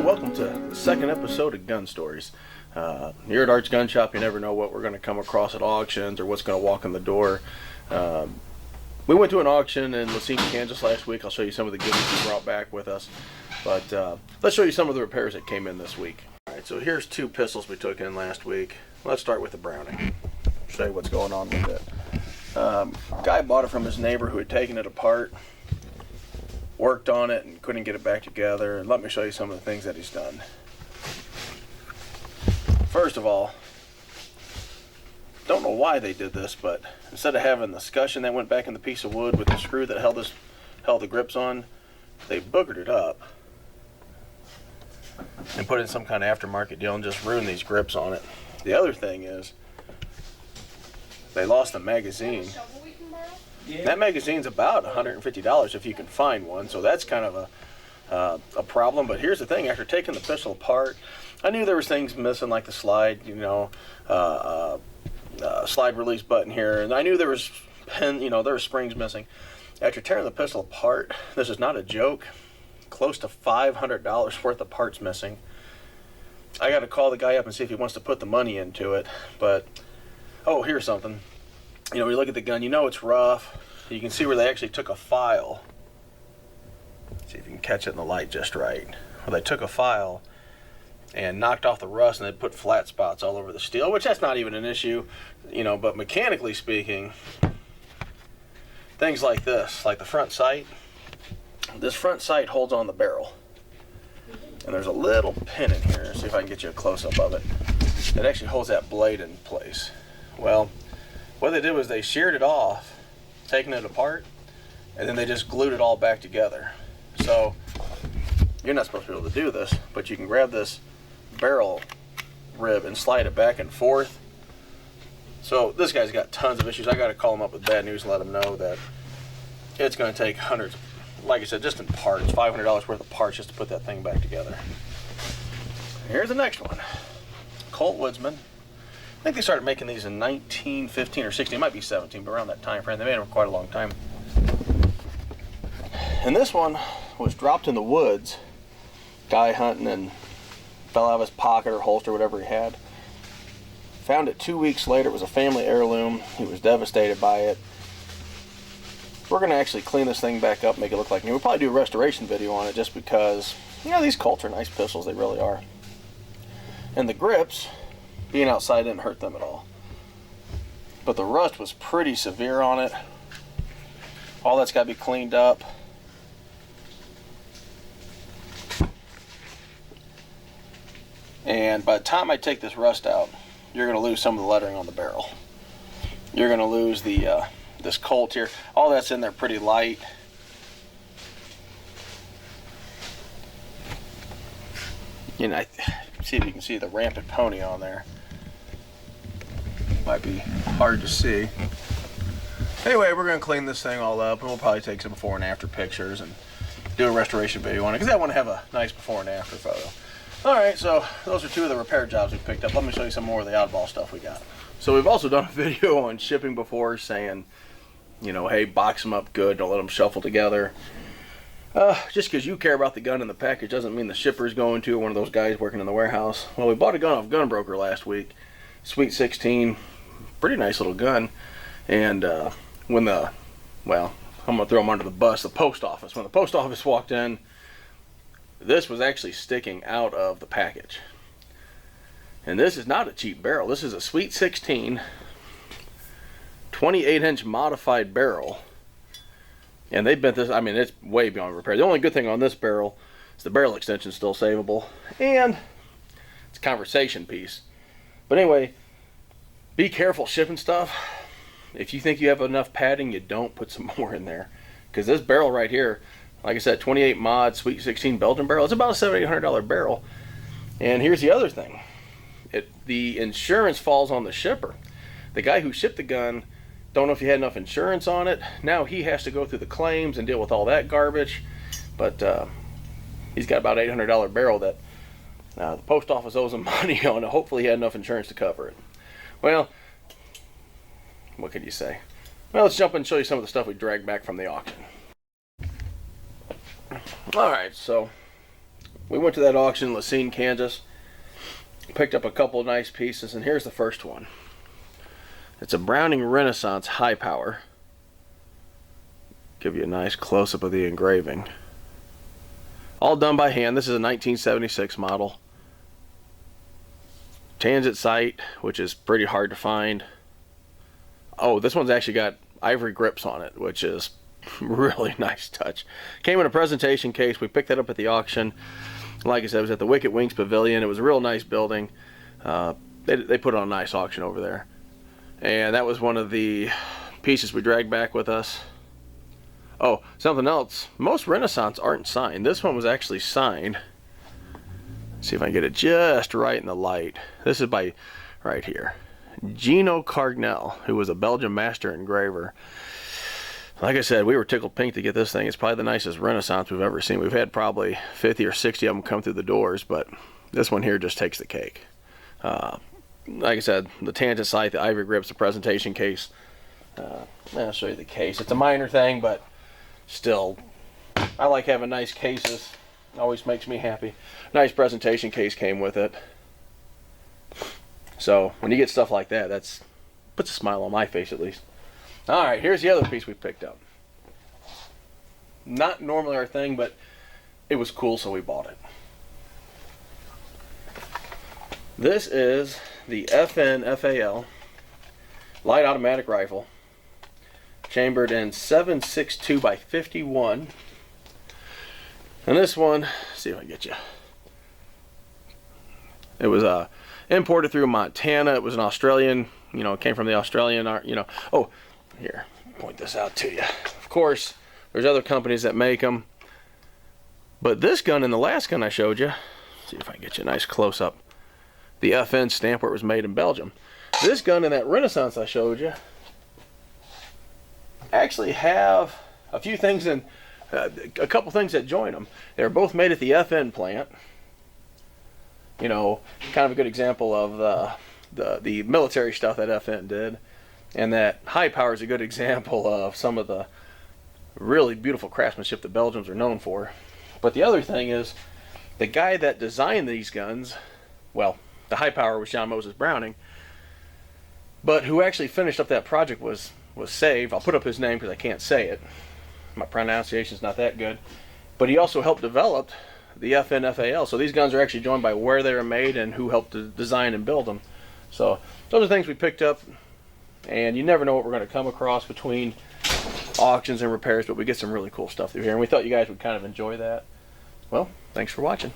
Welcome to the second episode of Gun Stories. Here at Art's Gun Shop, you never know what we're going to come across at auctions or what's going to walk in the door. We went to an auction in Cygne, Kansas last week. I'll show you some of the goodies we brought back with us. But let's show you some of the repairs that came in this week. Alright, so here's two pistols we took in last week. Let's start with the Browning. Show you what's going on with it. Guy bought it from his neighbor who had taken it apart, worked on it and couldn't get it back together. And let me show you some of the things that he's done. First of all, don't know why they did this, but instead of having the scutcheon that went back in the piece of wood with the screw that held the grips on, they boogered it up and put in some kind of aftermarket deal and just ruined these grips on it. The other thing is they lost the magazine. That magazine's about $150 if you can find one, so that's kind of a problem. But here's the thing: after taking the pistol apart, I knew there was things missing, like the slide, slide release button here, and I knew there was there were springs missing. After tearing the pistol apart, this is not a joke, close to $500 worth of parts missing. I got to call the guy up and see if he wants to put the money into it. But oh, here's something. You look at the gun, it's rough. You can see where they actually took a file. See if you can catch it in the light just right. Well, they took a file and knocked off the rust, and they put flat spots all over the steel, which that's not even an issue, but mechanically speaking, things like this, like the front sight, this front sight holds on the barrel. And there's a little pin in here. See if I can get you a close-up of it. It actually holds that blade in place. Well, what they did was they sheared it off, taking it apart, and then they just glued it all back together. So you're not supposed to be able to do this, but you can grab this barrel rib and slide it back and forth. So this guy's got tons of issues. I got to call him up with bad news and let him know that it's going to take hundreds, like I said, just in parts, $500 worth of parts just to put that thing back together. Here's the next one. Colt Woodsman. I think they started making these in 1915 or 16. It might be 17, but around that time frame. They made them for quite a long time. And this one was dropped in the woods. Guy hunting and fell out of his pocket or holster, whatever he had. Found it 2 weeks later. It was a family heirloom. He was devastated by it. We're going to actually clean this thing back up, make it look like new. We'll probably do a restoration video on it just because, these Colts are nice pistols. They really are. And the grips, being outside, didn't hurt them at all. But the rust was pretty severe on it. All that's got to be cleaned up. And by the time I take this rust out, you're going to lose some of the lettering on the barrel. You're going to lose the this Colt here. All that's in there pretty light. See if you can see the rampant pony on there. Might be hard to see. Anyway, we're going to clean this thing all up, and we'll probably take some before and after pictures and do a restoration video on it, because I want to have a nice before and after photo. Alright, so those are two of the repair jobs we picked up. Let me show you some more of the oddball stuff we got. So we've also done a video on shipping before, saying, hey, box them up good, don't let them shuffle together. Just because you care about the gun in the package doesn't mean the shipper is going to, or one of those guys working in the warehouse. Well, we bought a gun off Gunbroker last week. Sweet 16, pretty nice little gun. And I'm going to throw them under the bus, the post office. When the post office walked in, this was actually sticking out of the package. And this is not a cheap barrel. This is a Sweet 16 28-inch modified barrel. And they bent this, it's way beyond repair. The only good thing on this barrel is the barrel extension is still savable. And it's a conversation piece. But anyway, be careful shipping stuff. If you think you have enough padding, you don't put some more in there. Because this barrel right here, like I said, 28 mod Sweet 16 Belgian barrel. It's about a $700-800 barrel. And here's the other thing. The insurance falls on the shipper. The guy who shipped the gun, don't know if he had enough insurance on it. Now he has to go through the claims and deal with all that garbage. But he's got about an $800 barrel that the post office owes him money on it. Hopefully he had enough insurance to cover it. Well, what could you say? Well, let's jump in and show you some of the stuff we dragged back from the auction. Alright, so we went to that auction in Cygne, Kansas, picked up a couple of nice pieces, and here's the first one. It's a Browning Renaissance high power. Give you a nice close-up of the engraving. All done by hand. This is a 1976 model. Tansit sight, which is pretty hard to find. Oh, this one's actually got ivory grips on it, which is really nice touch. Came in a presentation case. We picked that up at the auction. Like I said, it was at the Wicked Wings Pavilion. It was a real nice building. They put on a nice auction over there. And that was one of the pieces we dragged back with us. Oh, something else. Most Renaissance aren't signed. This one was actually signed. Let's see if I can get it just right in the light. This is by, right here, Gino Cargnel, who was a Belgian master engraver. Like I said, we were tickled pink to get this thing. It's probably the nicest Renaissance we've ever seen. We've had probably 50 or 60 of them come through the doors, but this one here just takes the cake. Like I said, the Tansit sight, the ivory grips, the presentation case. I'll show you the case. It's a minor thing, but still, I like having nice cases. Always makes me happy. Nice presentation case came with it. So when you get stuff like that, that's puts a smile on my face at least. All right, here's the other piece we picked up. Not normally our thing, but it was cool, so we bought it. This is the FN-FAL light automatic rifle, chambered in 7.62 by 51. And this one, let's see if I can get you. It was imported through Montana. It was an Australian, it came from the Australian, Oh, here, point this out to you. Of course, there's other companies that make them. But this gun and the last gun I showed you, see if I can get you a nice close-up. The FN stamp where it was made in Belgium. This gun and that Renaissance I showed you actually have a few things in, a couple things that join them. They're both made at the FN plant. Kind of a good example of the military stuff that FN did. And that high power is a good example of some of the really beautiful craftsmanship the Belgians are known for. But the other thing is, the guy that designed these guns, well, the high power was John Moses Browning, but who actually finished up that project was saved. I'll put up his name because I can't say it. My pronunciation's not that good. But he also helped develop the FN-FAL. So these guns are actually joined by where they were made and who helped to design and build them. So those are things we picked up. And you never know what we're going to come across between auctions and repairs, but we get some really cool stuff through here. And we thought you guys would kind of enjoy that. Well, thanks for watching.